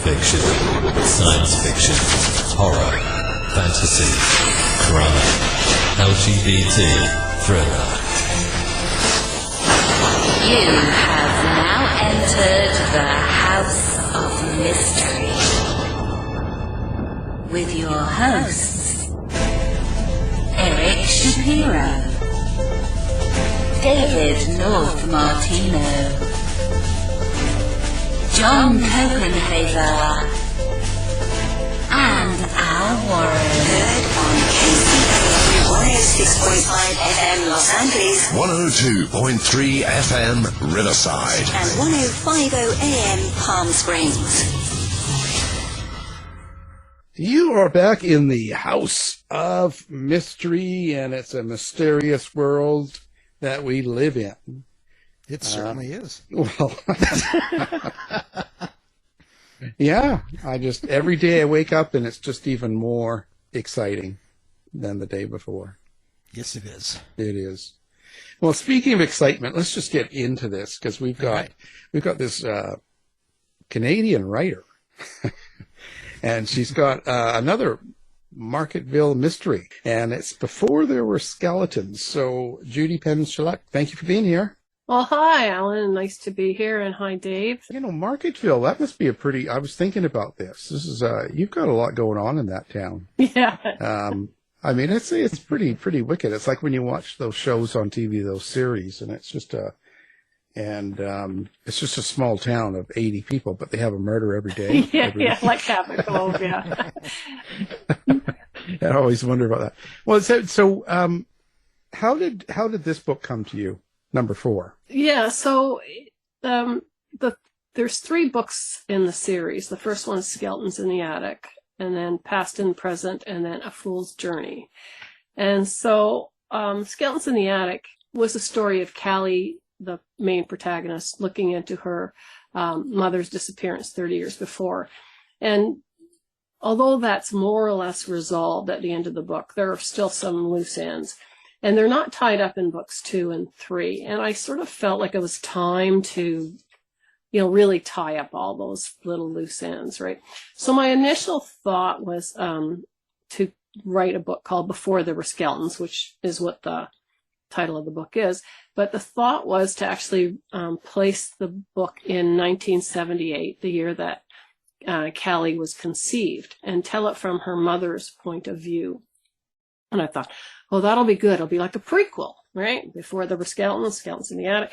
fiction, science fiction, horror, fantasy, crime, LGBT, thriller. You have now entered the House of Mystery with your hosts, Eric Shapiro, David North Martino, John Copenhaver, and Al Warren. Heard on KCAA 106.5 FM Los Angeles, 102.3 FM Riverside, and 105.0 AM Palm Springs. You are back in the House of Mystery, and it's a mysterious world that we live in. It certainly is. Well, yeah, every day I wake up and it's just even more exciting than the day before. Yes, it is. It is. Well, speaking of excitement, let's just get into this because we've got this Canadian writer. And she's got another Marketville mystery, and it's Before There Were Skeletons. So, Judy Penz Sheluk, thank you for being here. Well, hi, Alan. Nice to be here, and hi, Dave. You know, Marketville, that must be I was thinking about this. This is, you've got a lot going on in that town. Yeah. I mean, it's pretty wicked. It's like when you watch those shows on TV, those series, and it's just it's just a small town of 80 people, but they have a murder every day. Yeah, like Catholic Cove, yeah. I always wonder about that. Well, so how did this book come to you? Number 4. Yeah, so there's 3 books in the series. The first one is Skeletons in the Attic, and then Past and Present, and then A Fool's Journey. And so Skeletons in the Attic was the story of Callie, the main protagonist, looking into her mother's disappearance 30 years before. And although that's more or less resolved at the end of the book, there are still some loose ends. And they're not tied up in books 2 and 3. And I sort of felt like it was time to, really tie up all those little loose ends, right? So my initial thought was to write a book called Before There Were Skeletons, which is what the title of the book is. But the thought was to actually place the book in 1978, the year that Callie was conceived, and tell it from her mother's point of view. And I thought, oh, that'll be good. It'll be like a prequel, right? Before There Were Skeletons in the Attic.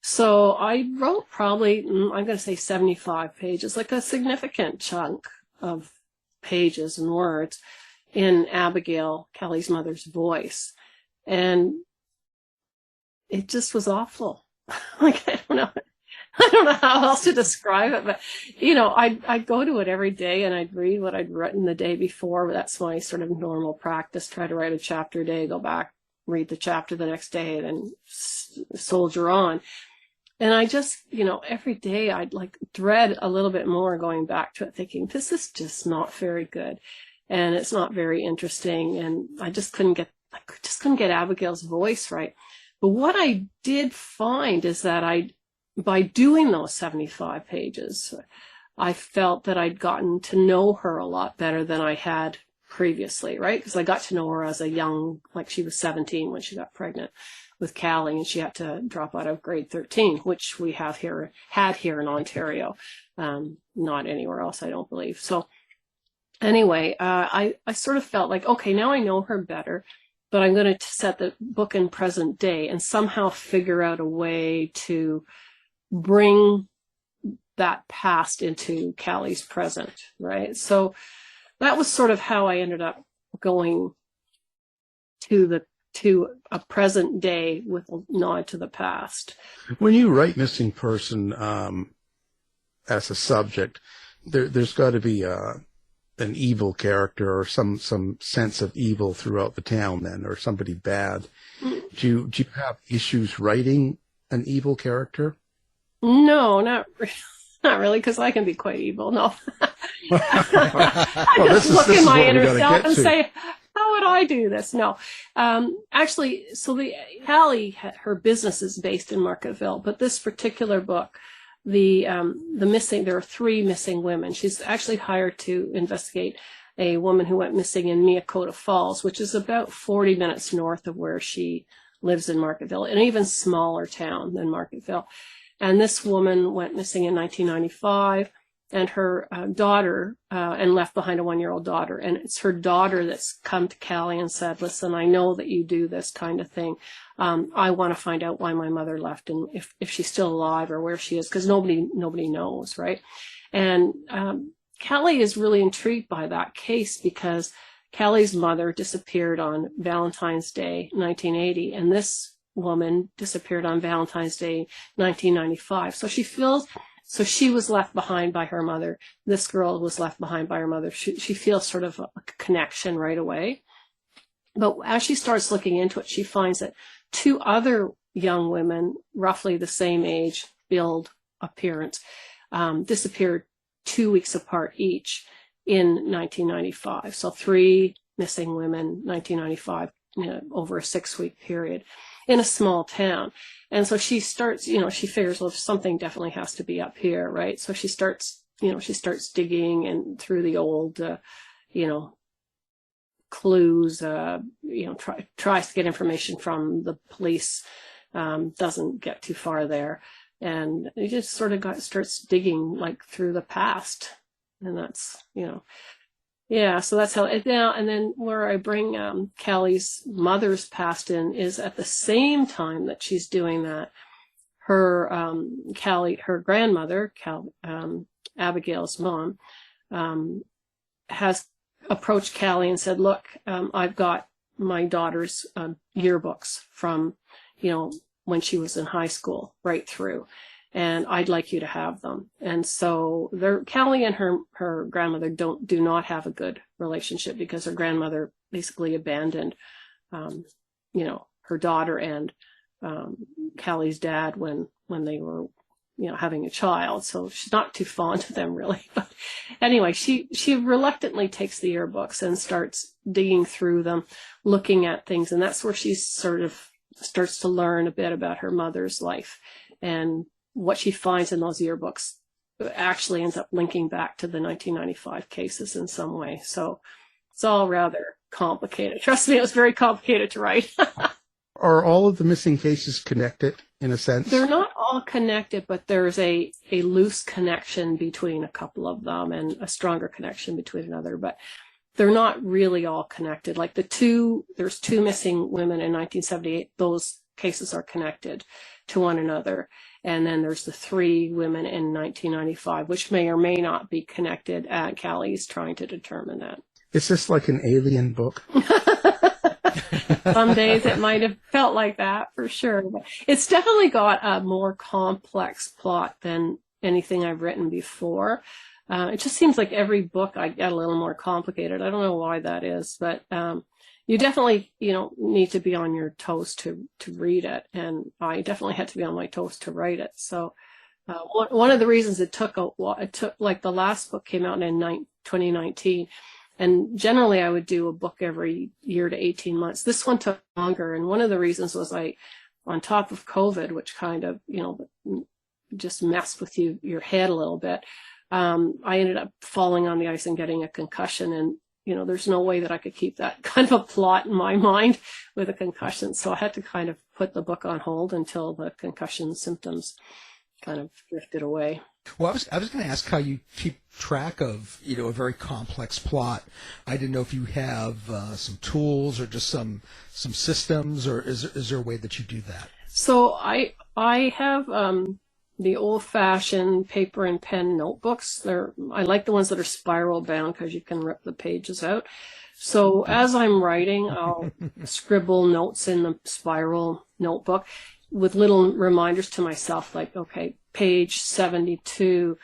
So I wrote probably, I'm going to say 75 pages, like a significant chunk of pages and words in Abigail, Callie's mother's voice. And it just was awful. Like, I don't know how else to describe it, but I'd go to it every day and I'd read what I'd written the day before. That's my sort of normal practice. Try to write a chapter a day, go back, read the chapter the next day, and then soldier on. And I just, every day I'd like dread a little bit more going back to it, thinking this is just not very good, and it's not very interesting, and I just couldn't get Abigail's voice right. But what I did find is that by doing those 75 pages, I felt that I'd gotten to know her a lot better than I had previously, right? Because I got to know her as a young, like she was 17 when she got pregnant with Callie, and she had to drop out of grade 13, which we had here in Ontario, not anywhere else, I don't believe. So anyway, I sort of felt like, okay, now I know her better, but I'm going to set the book in present day and somehow figure out a way to bring that past into Callie's present, right? So that was sort of how I ended up going to a present day with a nod to the past. When you write missing person as a subject, there's got to be an evil character or some sense of evil throughout the town then, or somebody bad. Do you have issues writing an evil character? No, not really, because I can be quite evil. No. I just look in my inner self and say, how would I do this? No. Actually, so Callie, her business is based in Marketville, but this particular book, there are 3 missing women. She's actually hired to investigate a woman who went missing in Miyakota Falls, which is about 40 minutes north of where she lives in Marketville, an even smaller town than Marketville. And this woman went missing in 1995, and her daughter, and left behind a 1-year-old daughter. And it's her daughter that's come to Callie and said, listen, I know that you do this kind of thing. I want to find out why my mother left and if she's still alive or where she is, because nobody knows, right? And Callie is really intrigued by that case because Callie's mother disappeared on Valentine's Day, 1980, and this woman disappeared on Valentine's Day, 1995. So she was left behind by her mother. This girl was left behind by her mother. She feels sort of a connection right away. But as she starts looking into it, she finds that 2 other young women, roughly the same age, build, appearance, disappeared 2 weeks apart each in 1995. So 3 missing women, 1995, over a 6-week period in a small town. And so she starts, she figures, well, something definitely has to be up here, right? So she starts digging and through the old, clues, tries to get information from the police, doesn't get too far there. And it just sort of starts digging like through the past. And that's, yeah, so that's how it now. And then where I bring Callie's mother's past in is at the same time that she's doing that, her her grandmother, Abigail's mom, has approached Callie and said, look, I've got my daughter's yearbooks from, when she was in high school right through, and I'd like you to have them. And so Callie and her grandmother do not have a good relationship because her grandmother basically abandoned, her daughter and Callie's dad when they were, having a child. So she's not too fond of them really. But anyway, she reluctantly takes the yearbooks and starts digging through them, looking at things. And that's where she sort of starts to learn a bit about her mother's life, and what she finds in those yearbooks actually ends up linking back to the 1995 cases in some way. So it's all rather complicated. Trust me, it was very complicated to write. Are all of the missing cases connected in a sense? They're not all connected, but there's a loose connection between a couple of them and a stronger connection between another. But they're not really all connected. Like there's 2 missing women in 1978. Those cases are connected to one another. And then there's the 3 women in 1995, which may or may not be connected. Callie's trying to determine that. Is this like an alien book? Some days it might have felt like that for sure. But it's definitely got a more complex plot than anything I've written before. It just seems like every book I get a little more complicated. I don't know why that is, but you definitely, need to be on your toes to read it. And I definitely had to be on my toes to write it. So one of the reasons it took like the last book came out in 2019. And generally I would do a book every year to 18 months. This one took longer. And one of the reasons was on top of COVID, which kind of, just messed with your head a little bit. I ended up falling on the ice and getting a concussion, and there's no way that I could keep that kind of a plot in my mind with a concussion. So I had to kind of put the book on hold until the concussion symptoms kind of drifted away. Well, I was going to ask how you keep track of, a very complex plot. I didn't know if you have some tools or just some systems, or is there a way that you do that? So I have the old-fashioned paper and pen notebooks. I like the ones that are spiral bound because you can rip the pages out. So as I'm writing, I'll scribble notes in the spiral notebook with little reminders to myself, like, okay, page 72,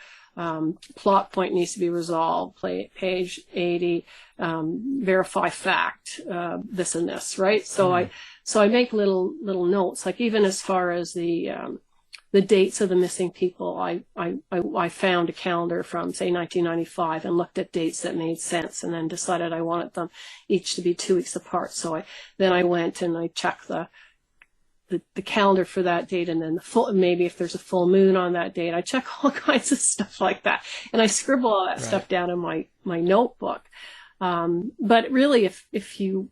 plot point needs to be resolved. Page 80, verify fact, this and this, right? So I make little notes, like even as far as the dates of the missing people. I found a calendar from, say, 1995 and looked at dates that made sense, and then decided I wanted them each to be 2 weeks apart. So then I went and I checked the calendar for that date, and then maybe if there's a full moon on that date. I check all kinds of stuff like that, and I scribble all that stuff down in my notebook. But really, if you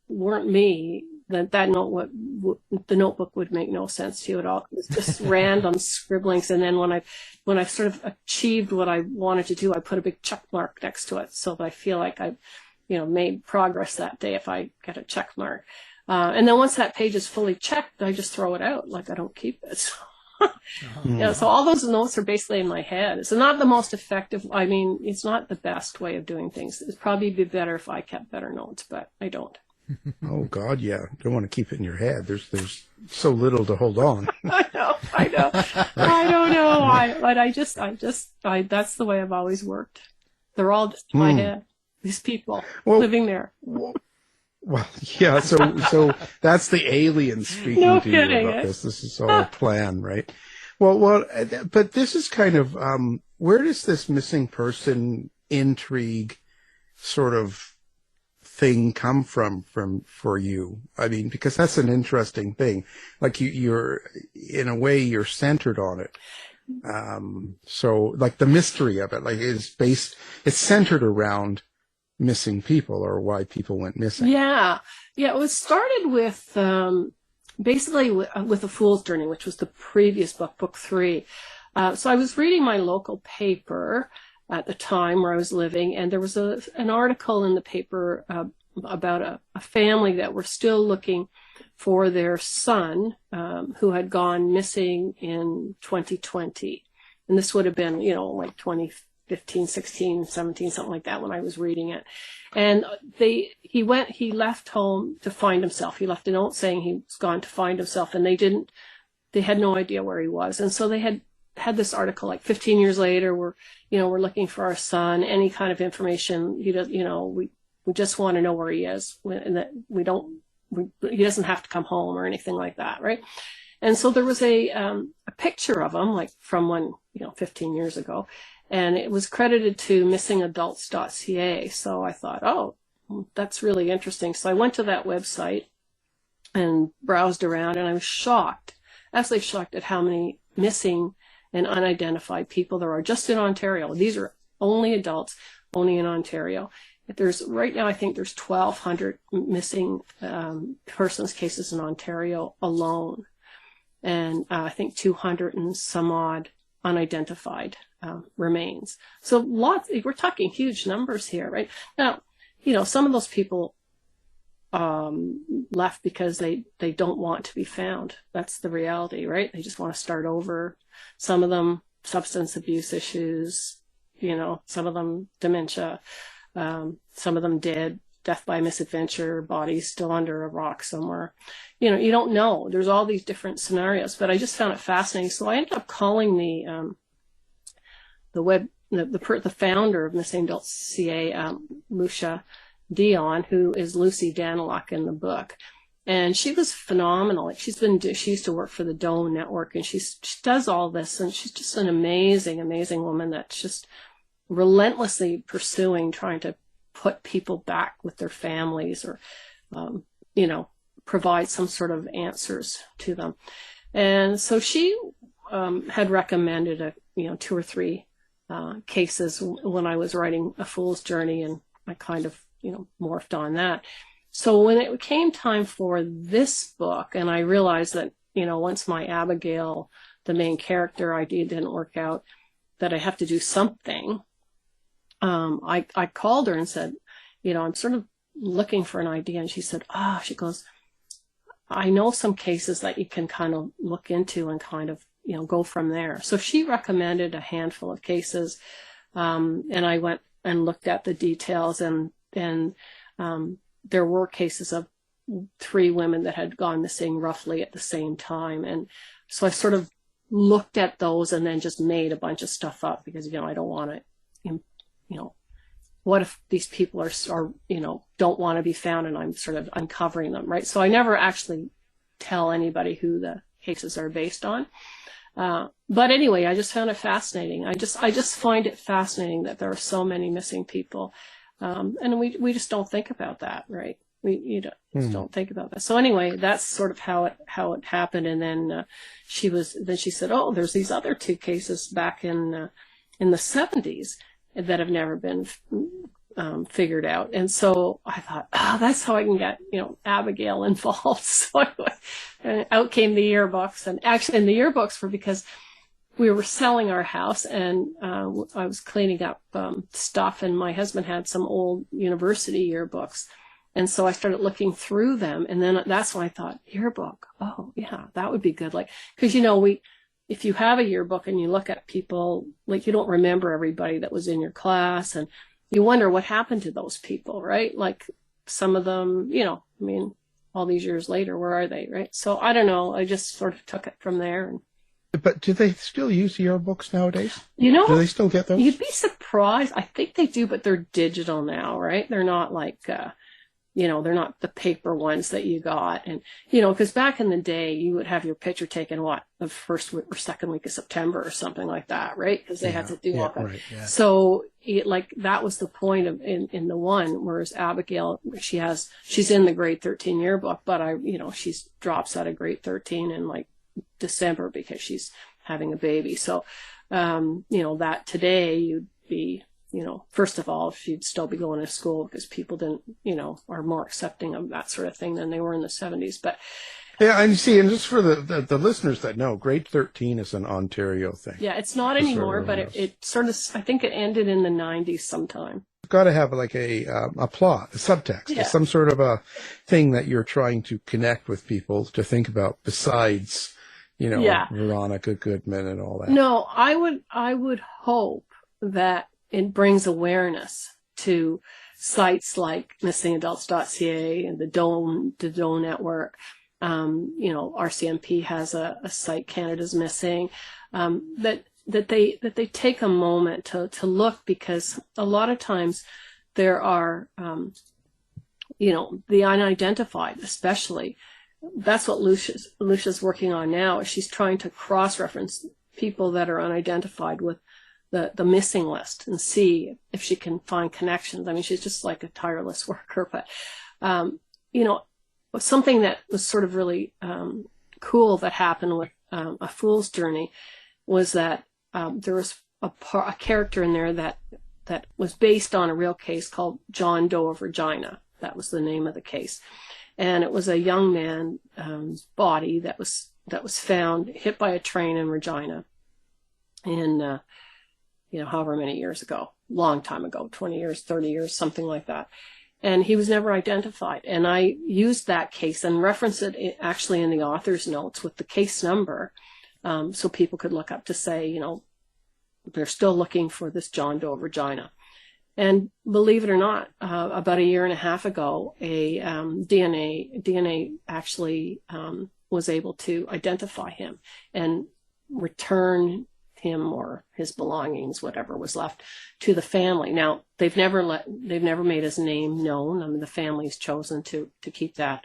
weren't me, then the notebook would make no sense to you at all. It was just random scribblings, and then when I sort of achieved what I wanted to do, I put a big check mark next to it, so that I feel like I, made progress that day if I get a check mark. And then once that page is fully checked, I just throw it out. Like, I don't keep it. So, so all those notes are basically in my head. It's not the most effective. I mean, it's not the best way of doing things. It'd probably be better if I kept better notes, but I don't. Oh God, yeah. Don't want to keep it in your head. There's so little to hold on. I know. I don't know why, but that's the way I've always worked. They're all just in my head. These people living there. Well, yeah. So that's the alien speaking No to kidding, you about this. This is all planned, right? Well, but this is kind of where does this missing person intrigue sort of thing come from for you? I mean, because that's an interesting thing. Like you're in a way you're centered on it. So like the mystery of it, like it's centered around missing people or why people went missing. Yeah. It was started with basically with A Fool's Journey, which was the previous book 3. So I was reading my local paper at the time where I was living, and there was an article in the paper about a family that were still looking for their son who had gone missing in 2020. And this would have been, like 2015, 16, 17, something like that when I was reading it. And he left home to find himself. He left a note saying he was gone to find himself, and they had no idea where he was. And so they had this article like 15 years later, we're looking for our son, any kind of information, we just want to know where he is, and that he doesn't have to come home or anything like that. Right. And so there was a picture of him, like from 15 years ago, and it was credited to missingadults.ca. So I thought, oh, that's really interesting. So I went to that website and browsed around, and I was absolutely shocked at how many missing and unidentified people there are just in Ontario. These are only adults, only in Ontario. Right now, I think there's 1,200 missing persons cases in Ontario alone, and I think 200 and some odd unidentified remains. So we're talking huge numbers here, right? Now, some of those people left because they don't want to be found. That's the reality, right? They just want to start over. Some of them substance abuse issues, some of them dementia, some of them death by misadventure, bodies still under a rock somewhere. You don't know. There's all these different scenarios, but I just found it fascinating. So I ended up calling the founder of Missing Adults CA, Lucia Dion, who is Lucy Daniluk in the book. And she was phenomenal. She used to work for the Dome Network, and she does all this, and she's just an amazing, amazing woman that's just relentlessly pursuing, trying to put people back with their families or, provide some sort of answers to them. And so she had recommended 2 or 3 cases when I was writing A Fool's Journey, and I kind of, morphed on that. So when it came time for this book, and I realized that, once my Abigail, the main character idea didn't work out, that I have to do something, I called her and said, I'm sort of looking for an idea. And she said, she goes, I know some cases that you can kind of look into and kind of, go from there. So she recommended a handful of cases. And I went and looked at the details, and there were cases of 3 women that had gone missing roughly at the same time. And so I sort of looked at those and then just made a bunch of stuff up because, I don't want to, what if these people are don't want to be found and I'm sort of uncovering them, right? So I never actually tell anybody who the cases are based on. But anyway, I just found it fascinating. I just find it fascinating that there are so many missing people. And we just don't think about that, right? just don't think about that. So anyway, that's sort of how it happened. And then she said, oh, there's these other two cases back in the 70s that have never been figured out. And so I thought, that's how I can get, Abigail involved. So anyway, out came the yearbooks. And actually, in the yearbooks were because we were selling our house, and I was cleaning up stuff, and my husband had some old university yearbooks. And so I started looking through them, and then that's when I thought, yearbook, oh, yeah, that would be good. Like, because, if you have a yearbook and you look at people, like, you don't remember everybody that was in your class, and you wonder what happened to those people, right? Like, some of them, all these years later, where are they, right? So I don't know. I just sort of took it from there. But do they still use yearbooks nowadays? Do they still get those? You'd be surprised. I think they do, but they're digital now, right? They're not like, they're not the paper ones that you got. And, because back in the day, you would have your picture taken, the first or second week of September or something like that, right? Because they had to do all that. Right, yeah. So, that was the point of in the one, whereas Abigail, she's in the grade 13 yearbook, but she drops out of grade 13 in like December because she's having a baby. So, that today you'd be, first of all, she'd still be going to school because people didn't, are more accepting of that sort of thing than they were in the 70s. But yeah, and you see, and just for the listeners that know, grade 13 is an Ontario thing. Yeah, it's not anymore, but it sort of, I think it ended in the 90s sometime. You've got to have like a plot, a subtext, some sort of a thing that you're trying to connect with people to think about besides, Veronica Goodman and all that. No, I would hope that it brings awareness to sites like missingadults.ca and the Doe Network. RCMP has a site, Canada's Missing, that they take a moment to look, because a lot of times there are, the unidentified, especially. That's what Lucia's working on now. Is she's trying to cross-reference people that are unidentified with the missing list and see if she can find connections. I mean, she's just like a tireless worker. But, something that was sort of really cool that happened with A Fool's Journey was that there was a character in there that was based on a real case called John Doe of Regina. That was the name of the case. And it was a young man's body that was found hit by a train in Regina in, however many years ago, long time ago, 20 years, 30 years, something like that. And he was never identified. And I used that case and referenced it actually in the author's notes with the case number, so people could look up to say, they're still looking for this John Doe of Regina. And believe it or not, about a year and a half ago, a DNA actually was able to identify him and return him or his belongings, whatever was left, to the family. Now, they've never made his name known. I mean, the family's chosen to keep that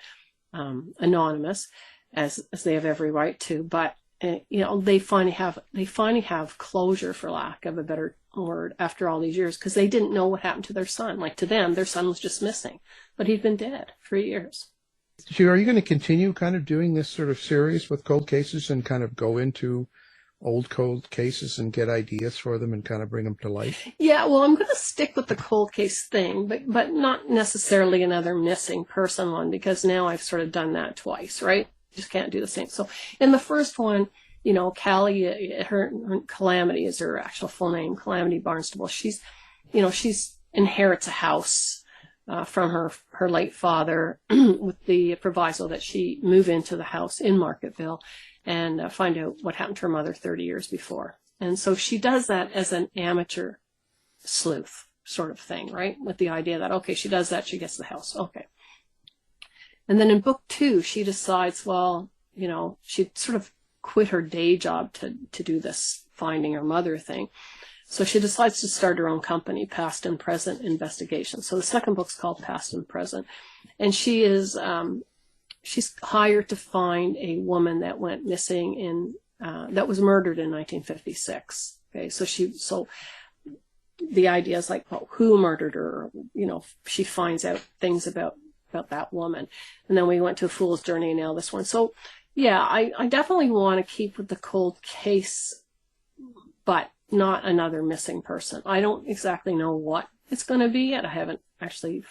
anonymous, as they have every right to. But they finally have closure, for lack of a better word, after all these years, because they didn't know what happened to their son. Like, to them, their son was just missing, but he'd been dead for years. So are you going to continue kind of doing this sort of series with cold cases and kind of go into old cold cases and get ideas for them and kind of bring them to life? Yeah, well, I'm going to stick with the cold case thing, but not necessarily another missing person one, because now I've sort of done that twice, right? Just can't do the same. So in the first one, Callie, her Calamity is her actual full name, Calamity Barnstable. She's inherits a house from her late father with the proviso that she move into the house in Marketville and find out what happened to her mother 30 years before. And so she does that as an amateur sleuth sort of thing, right? With the idea that, okay, she does that, she gets the house. Okay. And then in book 2, she decides, she'd sort of quit her day job to do this finding her mother thing. So she decides to start her own company, Past and Present Investigation. So the second book's called Past and Present. And she is, she's hired to find a woman that went missing that was murdered in 1956. Okay. So the idea is like, well, who murdered her? She finds out things about that woman. And then we went to Fool's Journey, and now this one. So yeah, I definitely want to keep with the cold case, but not another missing person. I don't exactly know what it's going to be yet. I haven't actually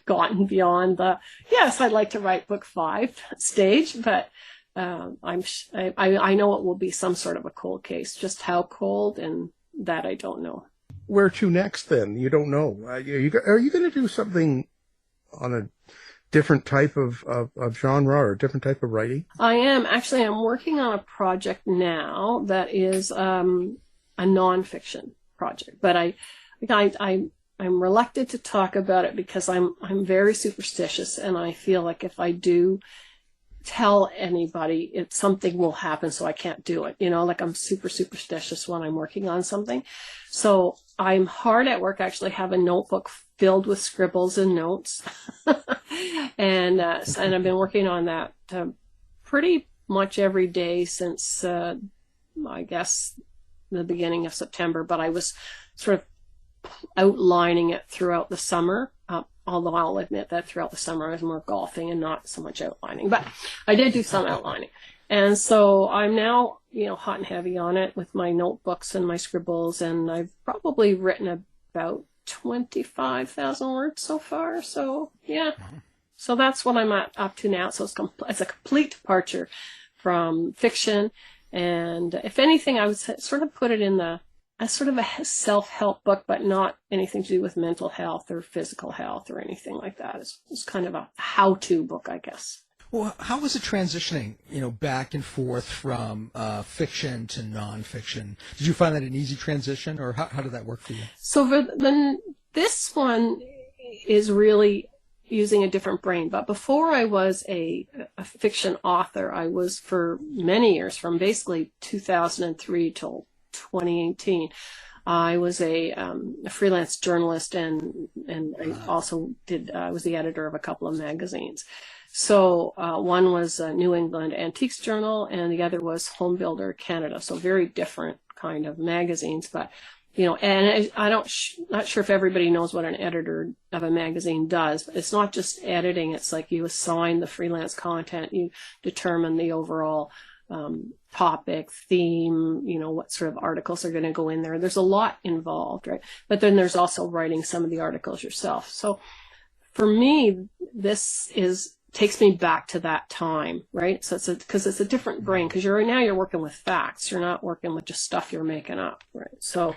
gotten beyond the, yes, I'd like to write book 5 stage, but I know it will be some sort of a cold case. Just how cold, and that I don't know. Where to next then? You don't know. Are you going to do something on a different type of genre or a different type of writing? I am. Actually, I'm working on a project now that is a nonfiction project, but I'm reluctant to talk about it because I'm very superstitious, and I feel like if I do tell anybody, something will happen, so I can't do it. Like I'm super superstitious when I'm working on something. So I'm hard at work. I actually have a notebook filled with scribbles and notes. and I've been working on that pretty much every day since, I guess, the beginning of September. But I was sort of outlining it throughout the summer. Although I'll admit that throughout the summer I was more golfing and not so much outlining. But I did do some outlining. And so I'm now, hot and heavy on it with my notebooks and my scribbles. And I've probably written about 25,000 words so far. So, yeah. So that's what I'm up to now. So it's a complete departure from fiction. And if anything, I would sort of put it in as sort of a self-help book, but not anything to do with mental health or physical health or anything like that. It's kind of a how-to book, I guess. Well, how was it transitioning, back and forth from fiction to nonfiction? Did you find that an easy transition, or how did that work for you? So this one is really using a different brain. But before I was a fiction author, I was for many years, from basically 2003 till 2018. I was a freelance journalist, and I also was the editor of a couple of magazines. So one was New England Antiques Journal, and the other was Home Builder Canada. So very different kind of magazines, but and not sure if everybody knows what an editor of a magazine does. But it's not just editing. It's like you assign the freelance content, you determine the overall topic, theme, what sort of articles are going to go in there. There's a lot involved, right? But then there's also writing some of the articles yourself. So for me, this takes me back to that time, right? So because it's a different brain, because you're working with facts. You're not working with just stuff you're making up, right? So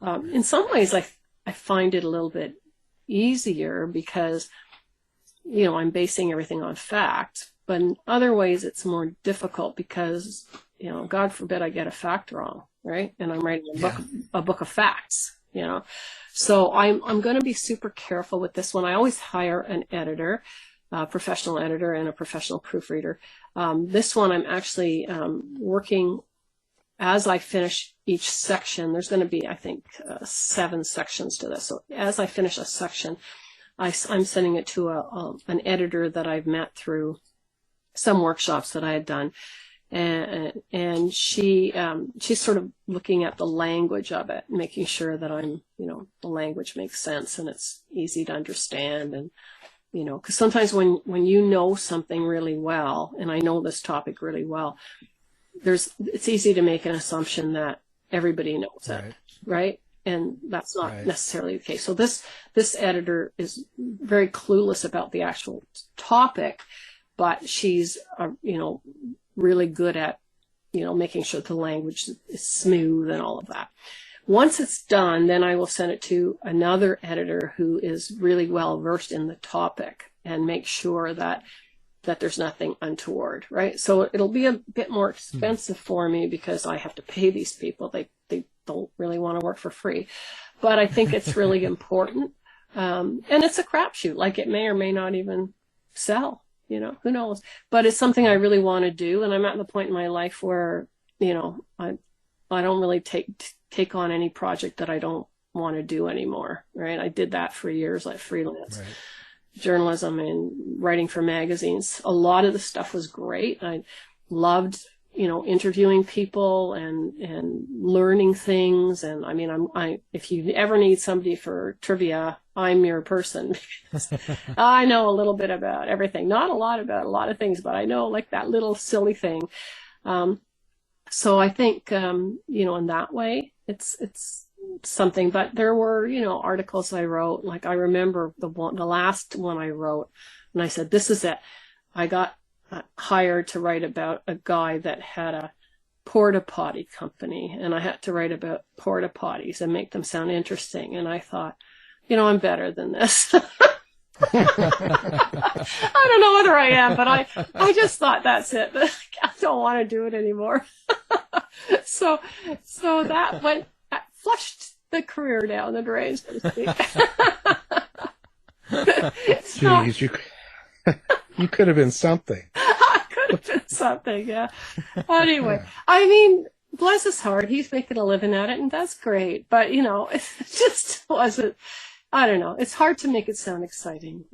in some ways, I find it a little bit easier because, I'm basing everything on fact. But in other ways, it's more difficult because, God forbid I get a fact wrong, right? And I'm writing a book of facts, So I'm going to be super careful with this one. I always hire an editor, a professional editor, and a professional proofreader. This one I'm actually working as I finish each section. There's going to be, I think, 7 sections to this. So as I finish a section, I'm sending it to an editor that I've met through some workshops that I had done, and she's sort of looking at the language of it, making sure that the language makes sense and it's easy to understand, and because sometimes when you know something really well, and I know this topic really well, it's easy to make an assumption that everybody knows it, right? And that's not necessarily the case. So this editor is very clueless about the actual topic, but she's, really good at, making sure the language is smooth and all of that. Once it's done, then I will send it to another editor who is really well versed in the topic and make sure that there's nothing untoward, right? So it'll be a bit more expensive for me because I have to pay these people. They don't really want to work for free, but I think it's really important. And it's a crapshoot. Like, it may or may not even sell. Who knows? But it's something I really want to do, and I'm at the point in my life where, I don't really take on any project that I don't want to do anymore, right? I did that for years, like freelance journalism and writing for magazines. A lot of the stuff was great. I loved, interviewing people and learning things. And I mean, if you ever need somebody for trivia, I'm your person. I know a little bit about everything, not a lot about a lot of things, but I know like that little silly thing. So I think, in that way, it's something. But there were, articles I wrote. Like I remember the last one I wrote, and I said, "This is it." I got hired to write about a guy that had a porta potty company, and I had to write about porta potties and make them sound interesting. And I thought, I'm better than this. I don't know whether I am, but I just thought that's it. I don't want to do it anymore. So that flushed the career down the drain, so to speak. Jeez, you could have been something. I could have been something, yeah. Anyway, I mean, bless his heart, he's making a living at it, and that's great. But, it just wasn't, I don't know. It's hard to make it sound exciting,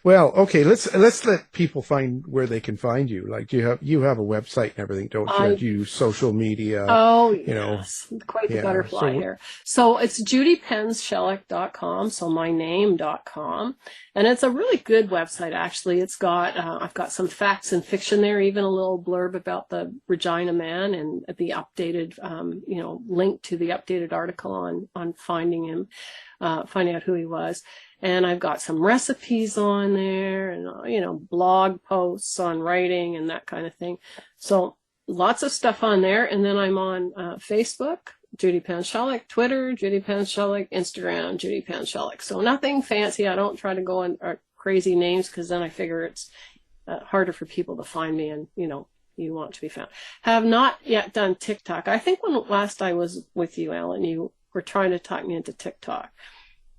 Well, okay, let's let people find where they can find you. Like you have a website and everything, don't you? Do you use social media? Oh, yes. Quite the butterfly here. So it's judypenzsheluk.com, so my name.com. And it's a really good website, actually. It's got, I've got some facts and fiction there, even a little blurb about the Regina Man and the updated, link to the updated article on finding him, finding out who he was. And I've got some recipes on there and, blog posts on writing and that kind of thing. So lots of stuff on there. And then I'm on Facebook, Judy Penz Sheluk, Twitter, Judy Penz Sheluk, Instagram, Judy Penz Sheluk. So nothing fancy. I don't try to go on crazy names because then I figure it's harder for people to find me and, you want to be found. Have not yet done TikTok. I think when last I was with you, Alan, you were trying to talk me into TikTok.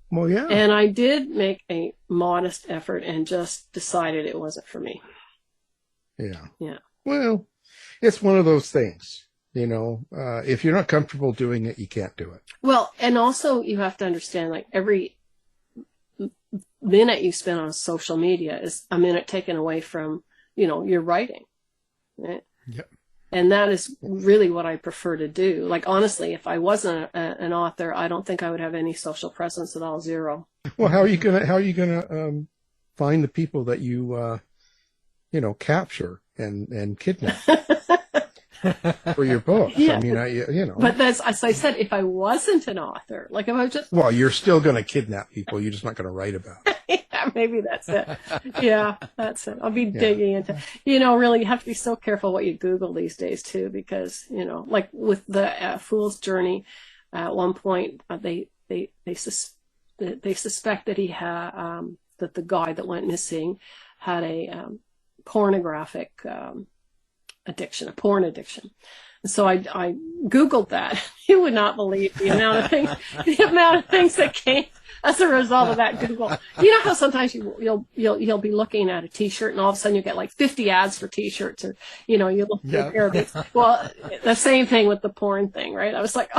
Well, yeah. And I did make a modest effort and just decided it wasn't for me. Yeah. Yeah. Well, it's one of those things, if you're not comfortable doing it, you can't do it. Well, and also you have to understand, like every minute you spend on social media is a minute taken away from, your writing. Right? Yep. And that is really what I prefer to do. Like, honestly, if I wasn't an author, I don't think I would have any social presence at all, zero. Well, how are you gonna find the people that you, capture and kidnap for your books? Yeah. I mean, But that's, as I said, if I wasn't an author, like if I was just... Well, you're still going to kidnap people. You're just not going to write about it. Yeah, maybe that's it. Yeah, that's it. I'll be digging into, really you have to be so careful what you Google these days too, because, like with the Fool's Journey, at one point they suspect that he had, that the guy that went missing had a pornographic addiction, a porn addiction. And so I Googled that. You would not believe the amount of things that came as a result of that Google. You know how sometimes you'll be looking at a T-shirt and all of a sudden you get like 50 ads for T-shirts, or you look at a pair of these. Well, the same thing with the porn thing, right? I was like,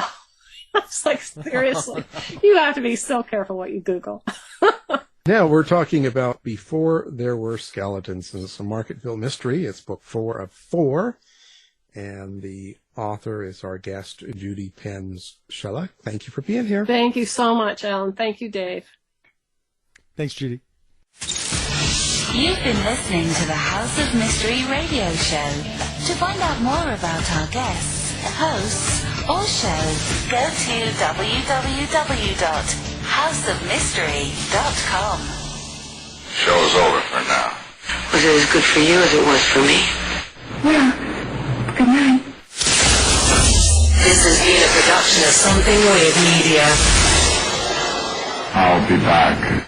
seriously, you have to be so careful what you Google. Now we're talking about Before There Were Skeletons. It's a Marketville mystery. It's book 4 of 4. And the author is our guest, Judy Penz Sheluk. Thank you for being here. Thank you so much, Alan. Thank you, Dave. Thanks, Judy. You've been listening to the House of Mystery radio show. To find out more about our guests, hosts, or shows, go to www.houseofmystery.com. Show's over for now. Was it as good for you as it was for me? Well, good night. This has been a production of Something Weird Media. I'll be back.